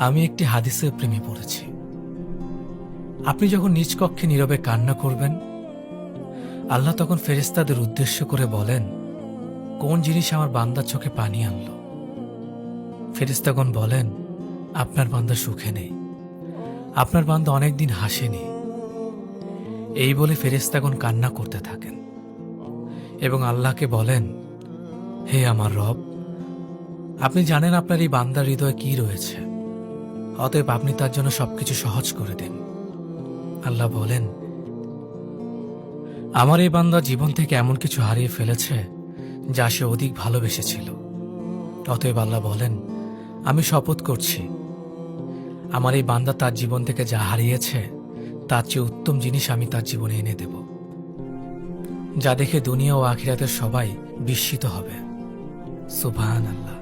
আমি একটি হাদিসের প্রেমে পড়েছি। আপনি যখন নিজ কক্ষে নীরবে কান্না করবেন, আল্লাহ তখন ফেরেশতাদের উদ্দেশ্য করে বলেন, কোন জিনিস আমার বান্দার চোখে পানি আনলো? ফেরেশতাগণ বলেন, আপনার বান্দা সুখে নেই, আপনার বান্দা অনেকদিন হাসেনি। এই বলে ফেরেশতাগণ কান্না করতে থাকেন এবং আল্লাহকে বলেন, হে আমার রব, আপনি জানেন আপনার এই বান্দার হৃদয়ে কি রয়েছে, অতএব আপনি তার জন্য সবকিছু সহজ করে দিন। আল্লাহ বলেন, আমার এই বান্দা জীবন থেকে এমন কিছু হারিয়ে ফেলেছে যা সে অধিক ভালোবেসেছিল। অতএব আল্লাহ বলেন, আমি শপথ করছি, আমার এই বান্দা তার জীবন থেকে যা হারিয়েছে তার চেয়ে উত্তম জিনিস আমি তার জীবনে এনে দেব, যা দেখে দুনিয়া ও আখিরাতের সবাই বিস্মিত হবে। সুবহানাল্লাহ।